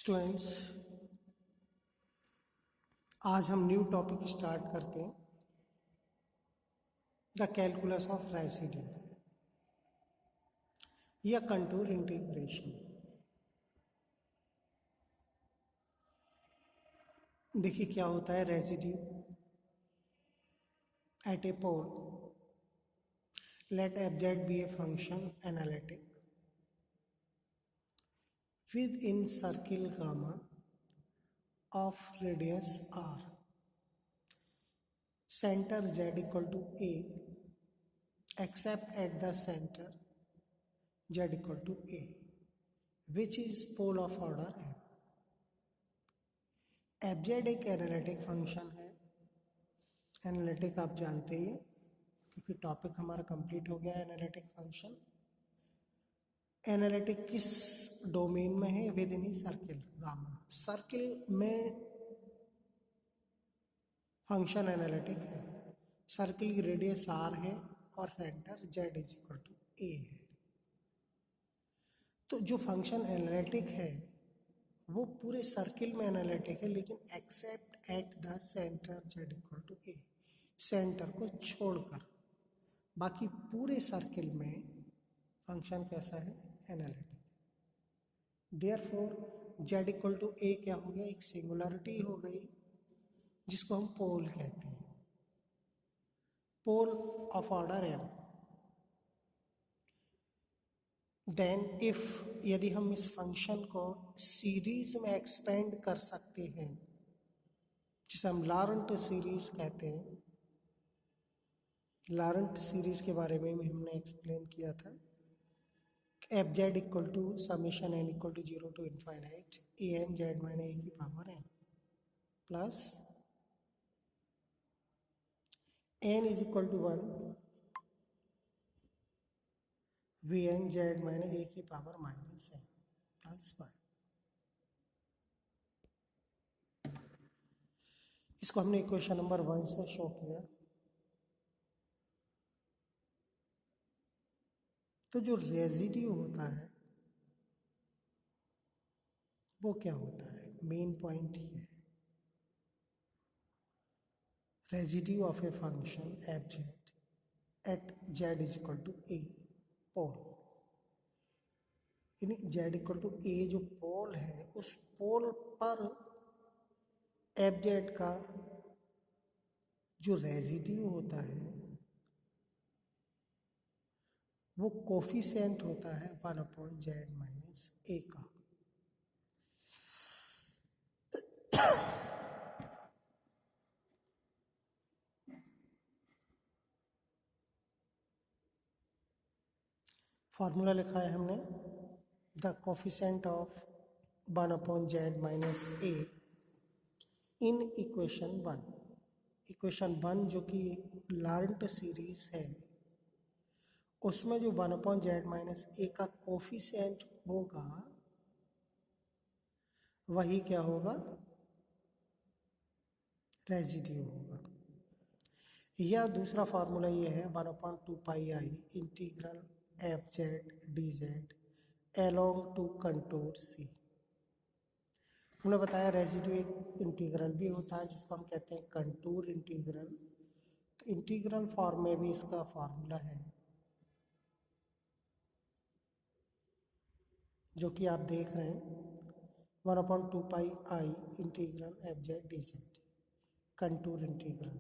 Students, आज हम new topic start करते हैं, द कैलकुलस ऑफ रेसिड्यू या कंटूर इंटीग्रेशन। देखिए क्या होता है residue at a pole. Let F Z be a function analytic within circle gamma of radius r, center z equal to a, except at the center z equal to a, which is pole of order m। F Z एक analytic function है। Analytic आप जानते ही हैं, क्योंकि topic हमारा complete हो गया है एनालिटिक फंक्शन। एनालिटिक किस डोमेन में है? Within circle gamma. Circle में फंक्शन एनालिटिक है। सर्किल की रेडियस आर है और centre Z is equal to A है। तो जो फंक्शन एनालिटिक है वो पूरे सर्किल में एनालिटिक है, लेकिन except at the centre Z equal to A. Centre को छोड़कर बाकी पूरे सर्किल में फंक्शन कैसा है? Analytic. Therefore Z equal to A क्या हो गया? एक सिंगुलरिटी हो गई, जिसको हम पोल कहते हैं, pole of order M. Then if यदि हम इस फंक्शन को सीरीज में एक्सपेंड कर सकते हैं, जिसे हम लॉरेंट सीरीज कहते हैं। लॉरेंट सीरीज के बारे में भी हमने एक्सप्लेन किया था। F Z equal to summation N equal to 0 to infinite A N Z minus A की power N plus N is equal to 1 V N Z minus A की पावर माइनस एन प्लस 1। इसको हमने equation number 1 से show किया। तो जो residue होता है वो क्या होता है? मेन पॉइंट ये है, residue of a function F Z at Z is equal to A pole. यानी जेड इक्वल टू ए जो पोल है, उस पोल पर एफ जेड का जो रेजिड्यू होता है वो कोफिशिएंट होता है 1/z माइनस ए का। फॉर्मूला लिखा है हमने, the coefficient of 1/z minus A in equation 1। Equation 1 जो कि लॉरेंट सीरीज है, उसमें जो 1/z माइनस ए का कोफिशिएंट होगा वही क्या होगा? रेजिड्यू होगा। या दूसरा फार्मूला ये है 1/2 integral F Z D Z along to contour C. हमने बताया रेजिड्यू एक इंटीग्रल भी होता है, जिसको हम कहते हैं कंटूर इंटीग्रल। तो इंटीग्रल फॉर्म में भी इसका फार्मूला है, जो कि आप देख रहे हैं, 1/2 integral F Z D Z contour integral.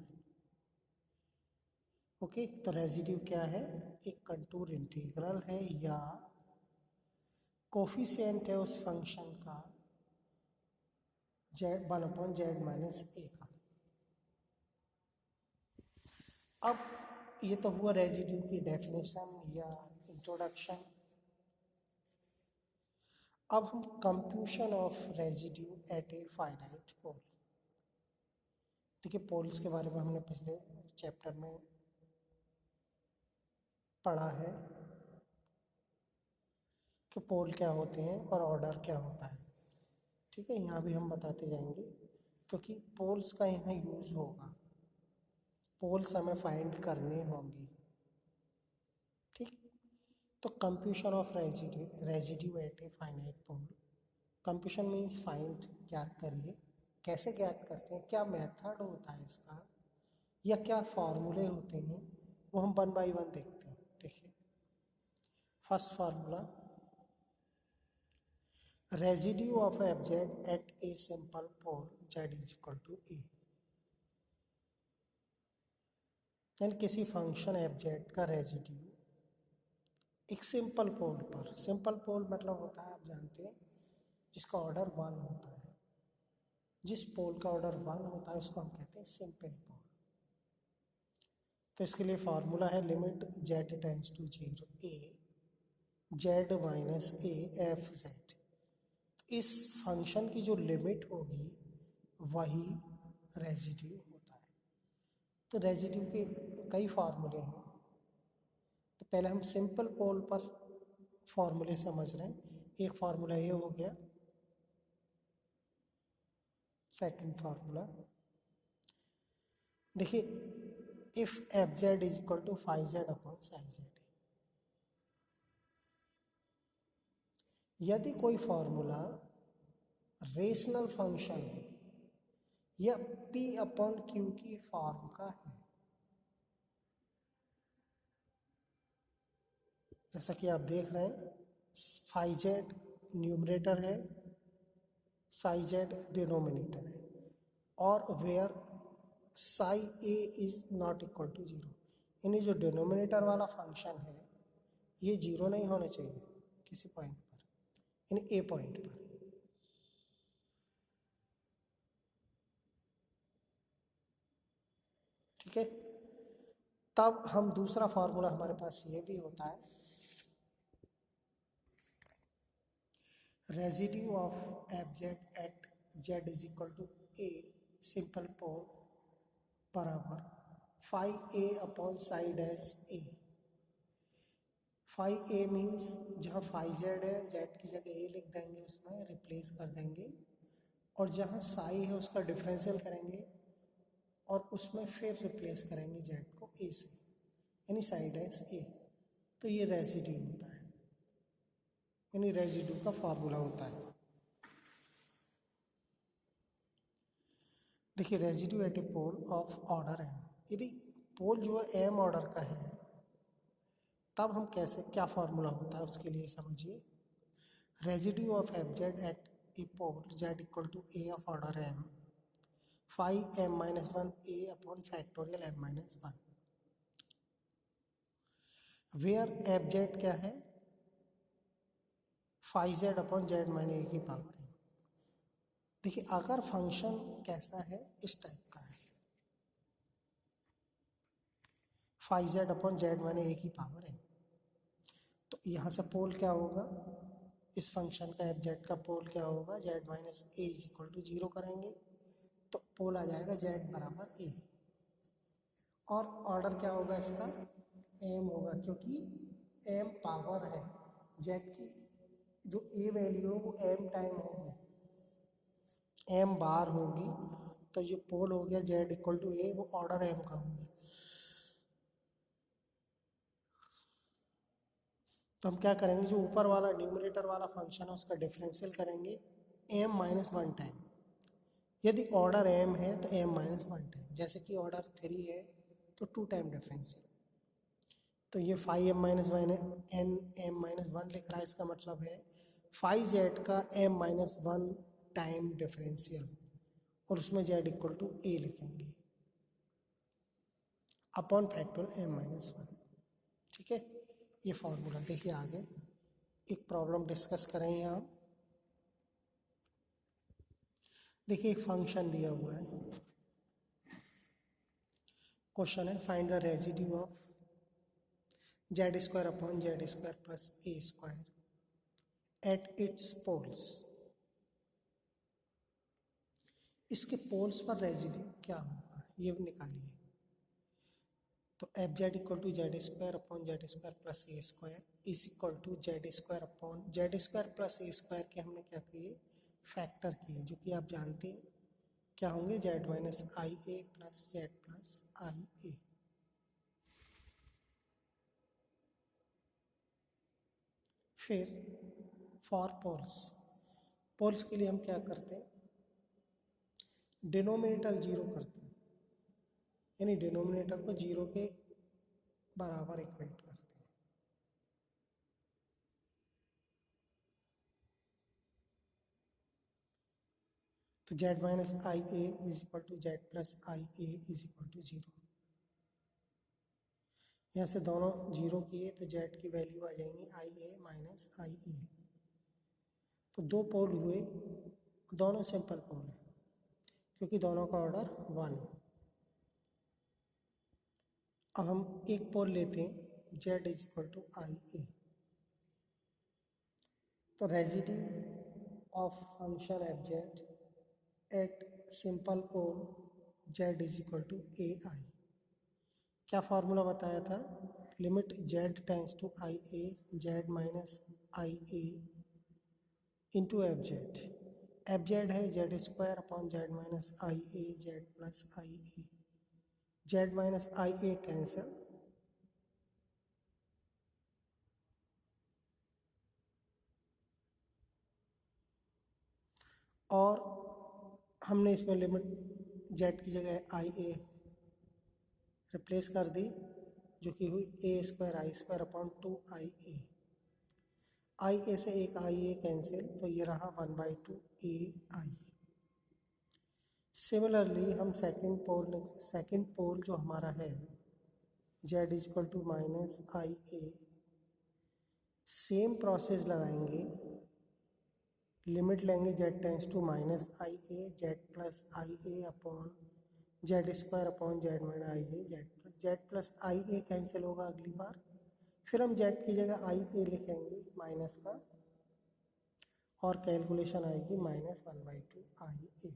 Okay, तो रेजिड्यू क्या है? एक कंटूर इंटीग्रल है या कोफिशिएंट है उस फंक्शन का जेड 1/z माइनस ए का। अब ये तो हुआ रेजिड्यू की डेफिनेशन या इंट्रोडक्शन। अब हम computation of residue at a finite pole. देखिए, पोल्स के बारे में हमने पिछले चैप्टर में पढ़ा है कि पोल क्या होते हैं और ऑर्डर क्या होता है। ठीक है, यहाँ भी हम बताते जाएंगे, क्योंकि पोल्स का यहाँ यूज़ होगा। पोल्स हमें फाइंड करने होंगे। ठीक, तो computation of residue at a finite pole. Computation means find, ज्ञात करिए। कैसे ज्ञात करते हैं, क्या मेथड होता है इसका, या क्या फॉर्मूले होते हैं, वो हम वन बाय वन देखते हैं। देखिए first formula, residue of F Z at a simple pole Z is equal to A. यानी किसी फंक्शन एफ जेड का रेजिड्यू एक सिंपल पोल पर, सिंपल पोल मतलब होता है आप जानते हैं जिसका ऑर्डर वन होता है, जिस पोल का ऑर्डर वन होता है उसको हम कहते हैं सिंपल पोल। तो इसके लिए फॉर्मूला है limit Z tends to zero A Z minus A F Z. इस फंक्शन की जो लिमिट होगी वही रेजिड्यू होता है। तो रेजिड्यू के कई फार्मूले हैं, तो पहले हम सिंपल पोल पर फॉर्मूले समझ रहे हैं। एक फार्मूला ये हो गया। सेकंड फार्मूला देखिए, if F Z is equal to five Z upon psi Z, यदि कोई फॉर्मूला रेशनल फंक्शन है या p अपॉन क्यू की फॉर्म का है, जैसा कि आप देख रहे हैं फाइव जेड न्यूमरेटर है, साई जेड डिनोमिनेटर है, और where psi A is not equal to zero, यानी जो डिनोमिनेटर वाला फंक्शन है ये जीरो नहीं होना चाहिए किसी पॉइंट पर, यानी ए पॉइंट पर। ठीक है, तब हम दूसरा फार्मूला हमारे पास ये भी होता है, residue of F Z at Z is equal to A simple pole बराबर phi A upon psi dash A. Phi A means जहाँ फाइव जेड है जेड की जगह ए लिख देंगे, उसमें रिप्लेस कर देंगे, और जहाँ साई है उसका डिफरेंशियल करेंगे और उसमें फिर रिप्लेस करेंगे जेड को ए से, यानी साई डैश ए। तो ये रेजिड्यू होता है, यानी रेजिड्यू का फार्मूला होता है। देखिए residue at a pole of order M, यदि पोल जो है एम ऑर्डर का है तब हम कैसे, क्या फार्मूला होता है उसके लिए समझिए। Residue of F Z at a pole Z equal to A of order M phi M minus one A upon factorial M minus one, where F Z क्या है, five Z upon Z minus A की power M. देखिए अगर function कैसा है, इस type का है, five Z upon Z minus A की पावर एम, तो यहाँ से पोल क्या होगा, इस फंक्शन का एफ जेड का पोल क्या होगा, Z minus A is equal to zero करेंगे तो पोल आ जाएगा जेड बराबर ए, और ऑर्डर क्या होगा इसका, एम होगा, क्योंकि एम पावर है, जेड की जो ए वैल्यू है वो एम टाइम होगी, एम बार होगी, तो ये पोल हो गया जेड इक्वल टू ए, वो ऑर्डर एम का होगा। तो हम क्या करेंगे, जो ऊपर वाला न्यूमरेटर वाला फंक्शन है उसका डिफरेंशियल करेंगे एम माइनस वन टाइम, यदि ऑर्डर एम है तो एम माइनस वन टाइम, जैसे कि ऑर्डर थ्री है तो टू टाइम डिफरेंशियल। तो ये five M minus one N M minus one लिख रहा है, इसका मतलब है फाइव जेड का M minus one time differential, और उसमें जेड इक्वल टू ए लिखेंगे upon factorial M minus one. ठीक है, ये फॉर्मूला। देखिए आगे एक प्रॉब्लम डिस्कस करें यहाँ। देखिए एक फंक्शन दिया हुआ है, क्वेश्चन है find the residue of Z square upon Z square plus A square at its poles. इसके पोल्स पर रेजिड्यू क्या होगा ये निकालिए। तो F Z equal to Z square upon Z square plus A square is equal to Z square upon Z square plus A square के हमने क्या किए, फैक्टर किए, जो कि आप जानते हैं क्या होंगे, Z minus I A plus Z plus I ए। फिर फॉर पोल्स, पोल्स के लिए हम क्या करते हैं, डिनोमिनेटर जीरो करते हैं, यानी डिनोमिनेटर को जीरो के बराबर इक्वेट करते हैं। तो Z minus I A is equal to Z plus I A is equal to zero. यहाँ से दोनों जीरो किए तो जेड की वैल्यू आ जाएंगी आई ए माइनस आई ए। तो दो पोल हुए, दोनों सिंपल पोल है क्योंकि दोनों का ऑर्डर 1 है। अब हम एक पोल लेते हैं, Z is equal to I A. तो residue of function F Z at simple pole Z is equal to A I. क्या फार्मूला बताया था, limit Z tends to I A Z minus I A into F Z. F Z है Z square upon Z minus I A Z plus I A. Z minus I A cancel, और हमने इसमें limit Z की जगह आई ए replace कर दी, जो कि हुई ए स्क्वायर आई स्क्वायर अपॉन 2 आई ए से एक आई ए कैंसिल, तो ये रहा 1/2 ए आई। सिमिलरली हम सेकेंड पोल जो हमारा है Z is equal to minus I A, same process लगाएंगे, लिमिट लेंगे Z tends to minus I A Z plus I A upon Z square upon Z minus I A Z plus I A cancel होगा अगली बार। फिर हम Z की जगह आई ए लिखेंगे minus का, और कैलकुलेशन आएगी -1/2 आई ए।